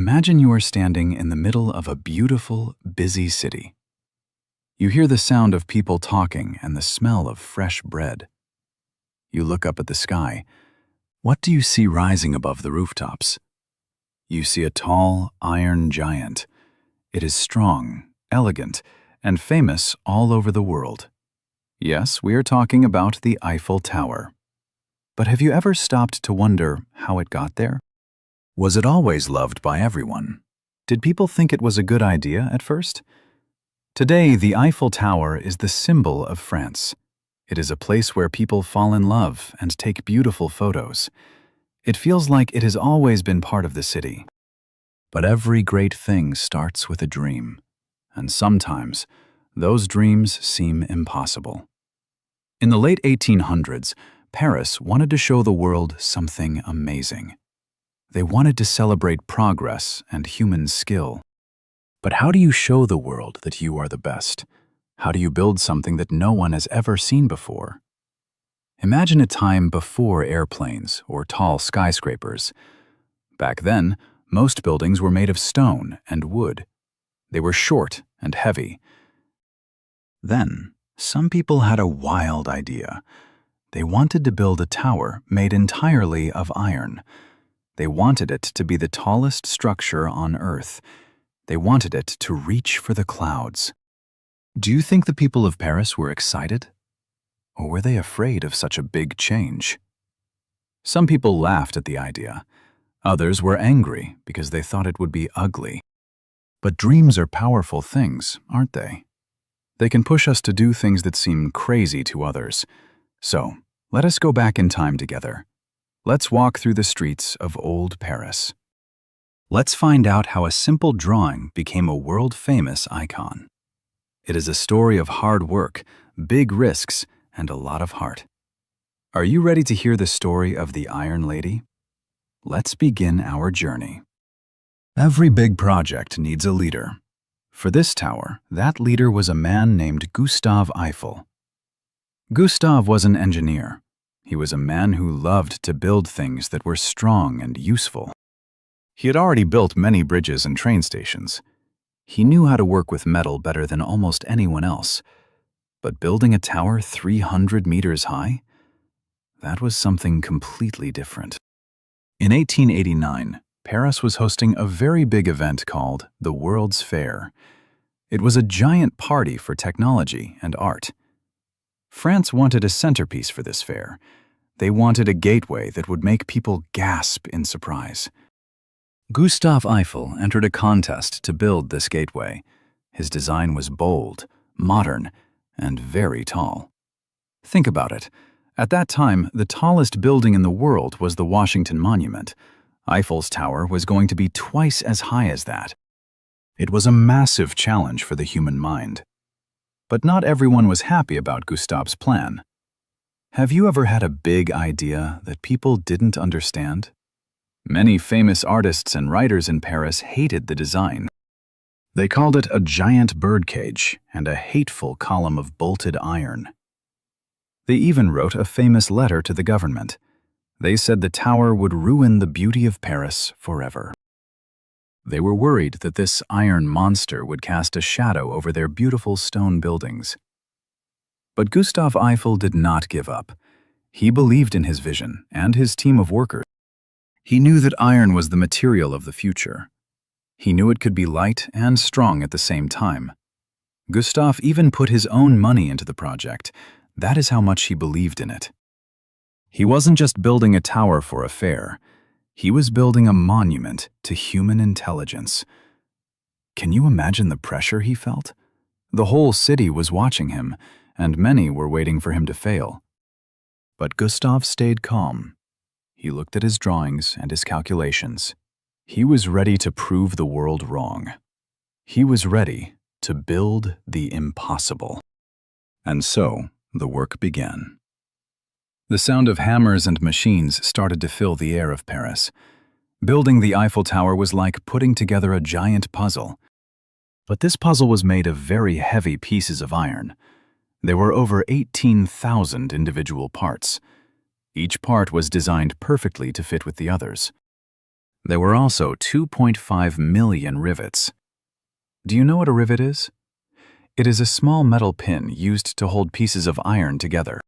Imagine you are standing in the middle of a beautiful, busy city. You hear the sound of people talking and the smell of fresh bread. You look up at the sky. What do you see rising above the rooftops? You see a tall, iron giant. It is strong, elegant, and famous all over the world. Yes, we are talking about the Eiffel Tower. But have you ever stopped to wonder how it got there? Was it always loved by everyone? Did people think it was a good idea at first? Today, the Eiffel Tower is the symbol of France. It is a place where people fall in love and take beautiful photos. It feels like it has always been part of the city. But every great thing starts with a dream, and sometimes those dreams seem impossible. In the late 1800s, Paris wanted to show the world something amazing. They wanted to celebrate progress and human skill. But how do you show the world that you are the best? How do you build something that no one has ever seen before? Imagine a time before airplanes or tall skyscrapers. Back then, most buildings were made of stone and wood. They were short and heavy. Then, some people had a wild idea. They wanted to build a tower made entirely of iron. They wanted it to be the tallest structure on Earth. They wanted it to reach for the clouds. Do you think the people of Paris were excited? Or were they afraid of such a big change? Some people laughed at the idea. Others were angry because they thought it would be ugly. But dreams are powerful things, aren't they? They can push us to do things that seem crazy to others. So, let us go back in time together. Let's walk through the streets of old Paris. Let's find out how a simple drawing became a world-famous icon. It is a story of hard work, big risks, and a lot of heart. Are you ready to hear the story of the Iron Lady? Let's begin our journey. Every big project needs a leader. For this tower, that leader was a man named Gustave Eiffel. Gustave was an engineer. He was a man who loved to build things that were strong and useful. He had already built many bridges and train stations. He knew how to work with metal better than almost anyone else. But building a tower 300 meters high? That was something completely different. In 1889, Paris was hosting a very big event called the World's Fair. It was a giant party for technology and art. France wanted a centerpiece for this fair. They wanted a gateway that would make people gasp in surprise. Gustave Eiffel entered a contest to build this gateway. His design was bold, modern, and very tall. Think about it. At that time, the tallest building in the world was the Washington Monument. Eiffel's tower was going to be twice as high as that. It was a massive challenge for the human mind. But not everyone was happy about Gustave's plan. Have you ever had a big idea that people didn't understand? Many famous artists and writers in Paris hated the design. They called it a giant birdcage and a hateful column of bolted iron. They even wrote a famous letter to the government. They said the tower would ruin the beauty of Paris forever. They were worried that this iron monster would cast a shadow over their beautiful stone buildings. But Gustave Eiffel did not give up. He believed in his vision and his team of workers. He knew that iron was the material of the future. He knew it could be light and strong at the same time. Gustave even put his own money into the project. That is how much he believed in it. He wasn't just building a tower for a fair. He was building a monument to human intelligence. Can you imagine the pressure he felt? The whole city was watching him, and many were waiting for him to fail. But Gustave stayed calm. He looked at his drawings and his calculations. He was ready to prove the world wrong. He was ready to build the impossible. And so, the work began. The sound of hammers and machines started to fill the air of Paris. Building the Eiffel Tower was like putting together a giant puzzle. But this puzzle was made of very heavy pieces of iron. There were over 18,000 individual parts. Each part was designed perfectly to fit with the others. There were also 2.5 million rivets. Do you know what a rivet is? It is a small metal pin used to hold pieces of iron together.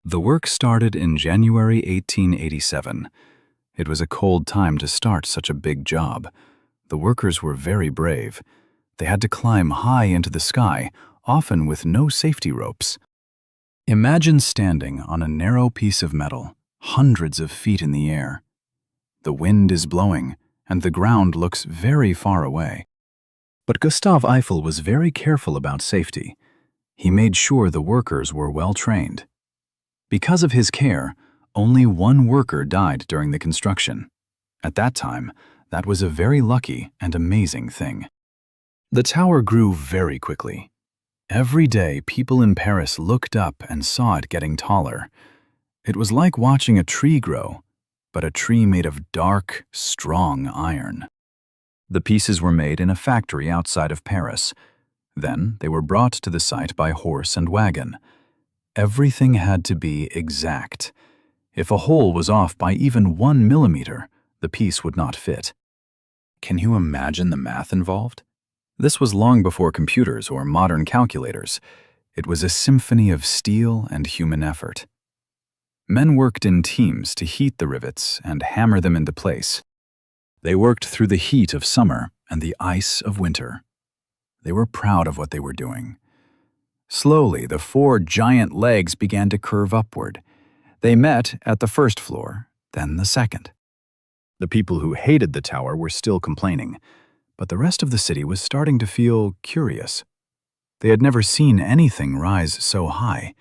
The work started in January 1887. It was a cold time to start such a big job. The workers were very brave. They had to climb high into the sky, often with no safety ropes. Imagine standing on a narrow piece of metal, hundreds of feet in the air. The wind is blowing, and the ground looks very far away. But Gustave Eiffel was very careful about safety. He made sure the workers were well trained. Because of his care, only one worker died during the construction. At that time, that was a very lucky and amazing thing. The tower grew very quickly. Every day, people in Paris looked up and saw it getting taller. It was like watching a tree grow, but a tree made of dark, strong iron. The pieces were made in a factory outside of Paris. Then they were brought to the site by horse and wagon. Everything had to be exact. If a hole was off by even 1 millimeter, the piece would not fit. Can you imagine the math involved? This was long before computers or modern calculators. It was a symphony of steel and human effort. Men worked in teams to heat the rivets and hammer them into place. They worked through the heat of summer and the ice of winter. They were proud of what they were doing. Slowly, the 4 giant legs began to curve upward. They met at the first floor, then the second. The people who hated the tower were still complaining, but the rest of the city was starting to feel curious. They had never seen anything rise so high.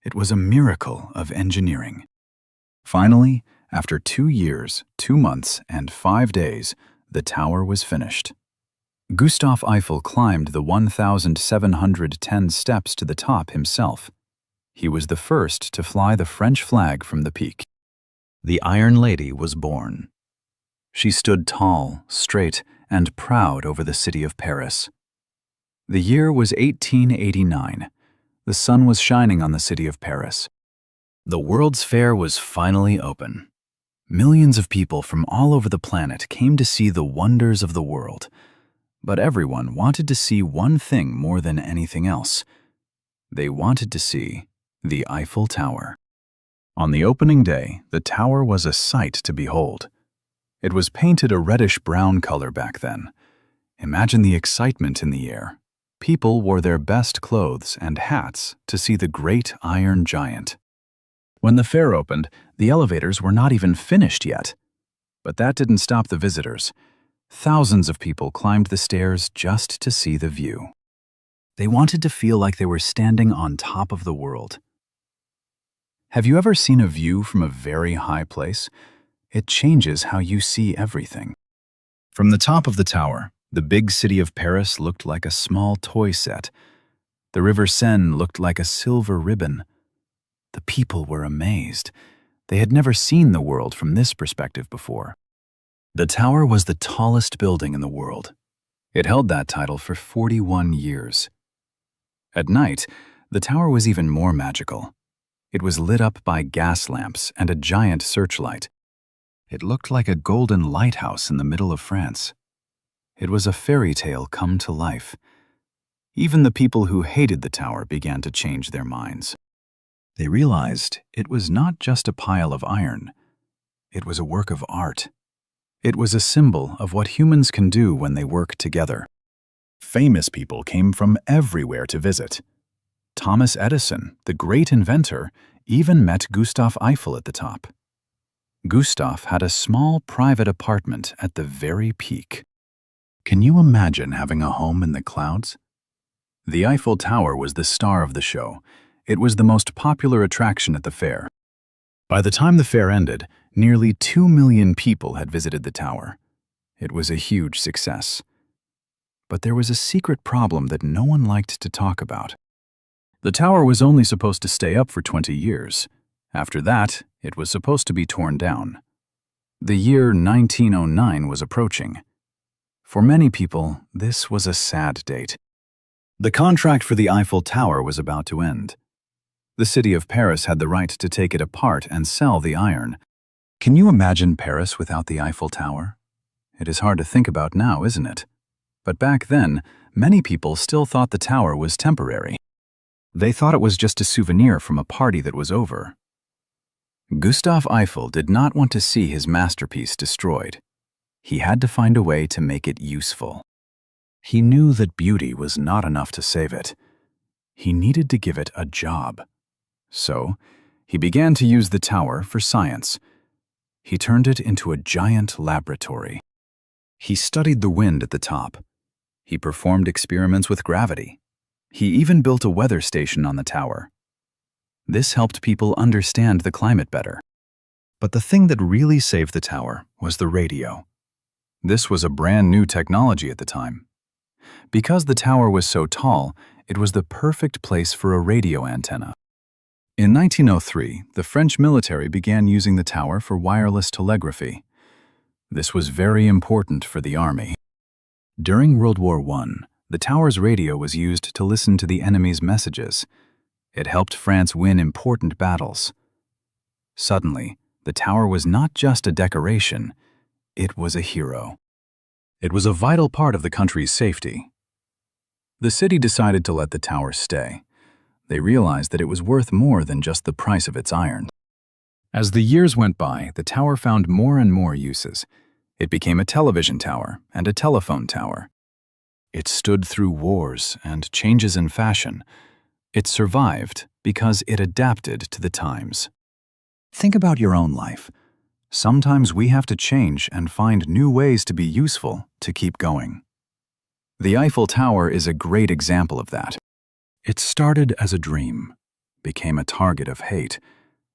It was a miracle of engineering. Finally, after 2 years, 2 months, and 5 days, the tower was finished. Gustave Eiffel climbed the 1,710 steps to the top himself. He was the first to fly the French flag from the peak. The Iron Lady was born. She stood tall, straight, and proud over the city of Paris. The year was 1889. The sun was shining on the city of Paris. The World's Fair was finally open. Millions of people from all over the planet came to see the wonders of the world. But everyone wanted to see one thing more than anything else. They wanted to see the Eiffel Tower. On the opening day, the tower was a sight to behold. It was painted a reddish-brown color back then. Imagine the excitement in the air. People wore their best clothes and hats to see the great iron giant. When the fair opened, the elevators were not even finished yet. But that didn't stop the visitors. Thousands of people climbed the stairs just to see the view. They wanted to feel like they were standing on top of the world. Have you ever seen a view from a very high place? It changes how you see everything. From the top of the tower, the big city of Paris looked like a small toy set. The River Seine looked like a silver ribbon. The people were amazed. They had never seen the world from this perspective before. The tower was the tallest building in the world. It held that title for 41 years. At night, the tower was even more magical. It was lit up by gas lamps and a giant searchlight. It looked like a golden lighthouse in the middle of France. It was a fairy tale come to life. Even the people who hated the tower began to change their minds. They realized it was not just a pile of iron. It was a work of art. It was a symbol of what humans can do when they work together. Famous people came from everywhere to visit. Thomas Edison, the great inventor, even met Gustave Eiffel at the top. Gustave had a small private apartment at the very peak. Can you imagine having a home in the clouds? The Eiffel Tower was the star of the show. It was the most popular attraction at the fair. By the time the fair ended, nearly 2 million people had visited the tower. It was a huge success. But there was a secret problem that no one liked to talk about. The tower was only supposed to stay up for 20 years. After that, it was supposed to be torn down. The year 1909 was approaching. For many people, this was a sad date. The contract for the Eiffel Tower was about to end. The city of Paris had the right to take it apart and sell the iron. Can you imagine Paris without the Eiffel Tower? It is hard to think about now, isn't it? But back then, many people still thought the tower was temporary. They thought it was just a souvenir from a party that was over. Gustave Eiffel did not want to see his masterpiece destroyed. He had to find a way to make it useful. He knew that beauty was not enough to save it. He needed to give it a job. So, he began to use the tower for science. He turned it into a giant laboratory. He studied the wind at the top. He performed experiments with gravity. He even built a weather station on the tower. This helped people understand the climate better. But the thing that really saved the tower was the radio. This was a brand new technology at the time. Because the tower was so tall, it was the perfect place for a radio antenna. In 1903, the French military began using the tower for wireless telegraphy. This was very important for the army. During World War I, the tower's radio was used to listen to the enemy's messages. It helped France win important battles. Suddenly, the tower was not just a decoration, it was a hero. It was a vital part of the country's safety. The city decided to let the tower stay. They realized that it was worth more than just the price of its iron. As the years went by, the tower found more and more uses. It became a television tower and a telephone tower. It stood through wars and changes in fashion. It survived because it adapted to the times. Think about your own life. Sometimes we have to change and find new ways to be useful to keep going. The Eiffel Tower is a great example of that. It started as a dream, became a target of hate,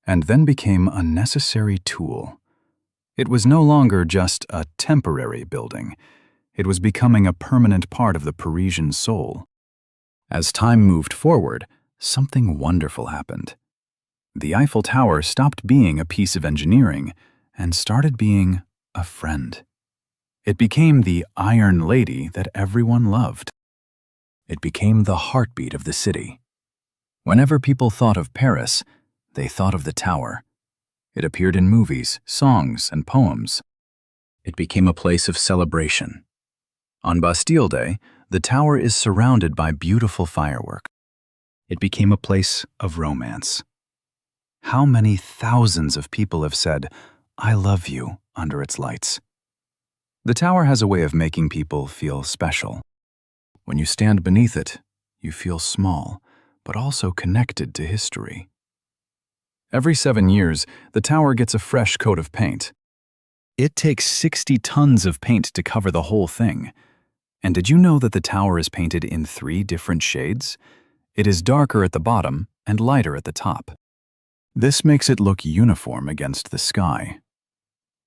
and then became a necessary tool. It was no longer just a temporary building. It was becoming a permanent part of the Parisian soul. As time moved forward, something wonderful happened. The Eiffel Tower stopped being a piece of engineering and started being a friend. It became the Iron Lady that everyone loved. It became the heartbeat of the city. Whenever people thought of Paris, they thought of the tower. It appeared in movies, songs, and poems. It became a place of celebration. On Bastille Day, the tower is surrounded by beautiful fireworks. It became a place of romance. How many thousands of people have said, "I love you," under its lights? The tower has a way of making people feel special. When you stand beneath it, you feel small, but also connected to history. Every 7 years, the tower gets a fresh coat of paint. It takes 60 tons of paint to cover the whole thing. And did you know that the tower is painted in 3 different shades? It is darker at the bottom and lighter at the top. This makes it look uniform against the sky.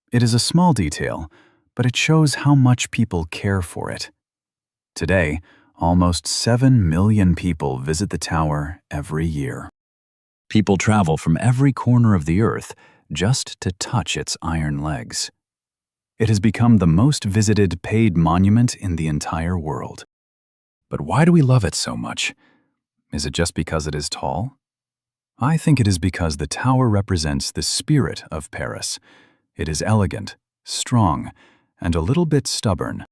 It is a small detail, but it shows how much people care for it. Today, almost 7 million people visit the tower every year. People travel from every corner of the earth just to touch its iron legs. It has become the most visited paid monument in the entire world. But why do we love it so much? Is it just because it is tall? I think it is because the tower represents the spirit of Paris. It is elegant, strong, and a little bit stubborn.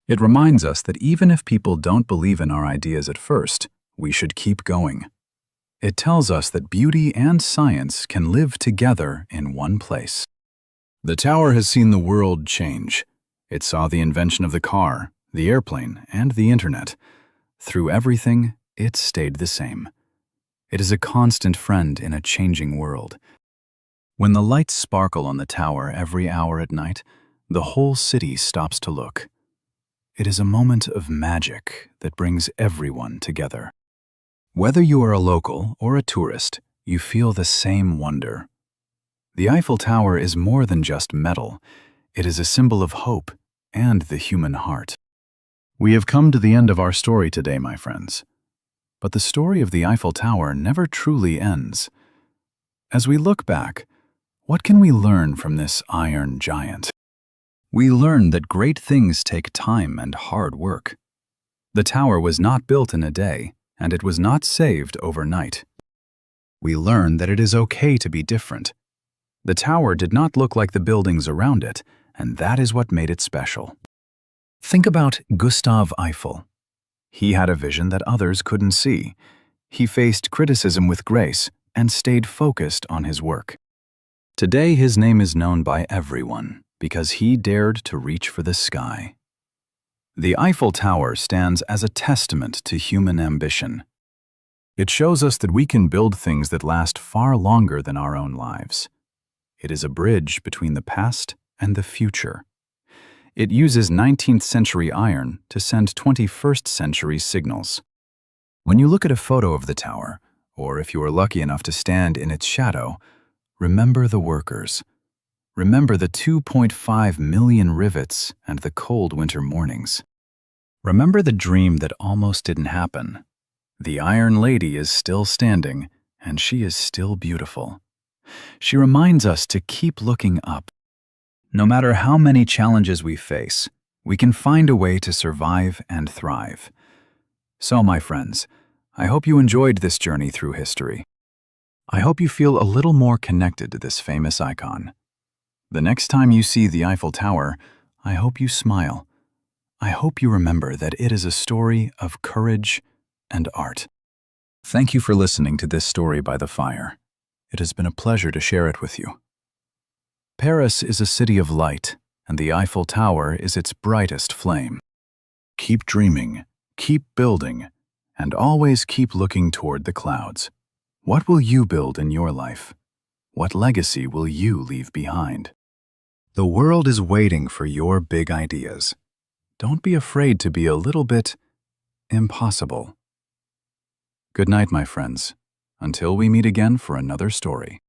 It reminds us that even if people don't believe in our ideas at first, we should keep going. It tells us that beauty and science can live together in one place. The tower has seen the world change. It saw the invention of the car, the airplane, and the internet. Through everything, it stayed the same. It is a constant friend in a changing world. When the lights sparkle on the tower every hour at night, the whole city stops to look. It is a moment of magic that brings everyone together. Whether you are a local or a tourist, you feel the same wonder. The Eiffel Tower is more than just metal. It is a symbol of hope and the human heart. We have come to the end of our story today, my friends. But the story of the Eiffel Tower never truly ends. As we look back, what can we learn from this iron giant? We learn that great things take time and hard work. The tower was not built in a day, and it was not saved overnight. We learn that it is okay to be different. The tower did not look like the buildings around it, and that is what made it special. Think about Gustav Eiffel. He had a vision that others couldn't see. He faced criticism with grace and stayed focused on his work. Today, his name is known by everyone because he dared to reach for the sky. The Eiffel Tower stands as a testament to human ambition. It shows us that we can build things that last far longer than our own lives. It is a bridge between the past and the future. It uses 19th century iron to send 21st century signals. When you look at a photo of the tower, or if you are lucky enough to stand in its shadow, remember the workers. Remember the 2.5 million rivets and the cold winter mornings. Remember the dream that almost didn't happen. The Iron Lady is still standing, and she is still beautiful. She reminds us to keep looking up. No matter how many challenges we face, we can find a way to survive and thrive. So, my friends, I hope you enjoyed this journey through history. I hope you feel a little more connected to this famous icon. The next time you see the Eiffel Tower, I hope you smile. I hope you remember that it is a story of courage and art. Thank you for listening to this story by the fire. It has been a pleasure to share it with you. Paris is a city of light, and the Eiffel Tower is its brightest flame. Keep dreaming, keep building, and always keep looking toward the clouds. What will you build in your life? What legacy will you leave behind? The world is waiting for your big ideas. Don't be afraid to be a little bit impossible. Good night, my friends. Until we meet again for another story.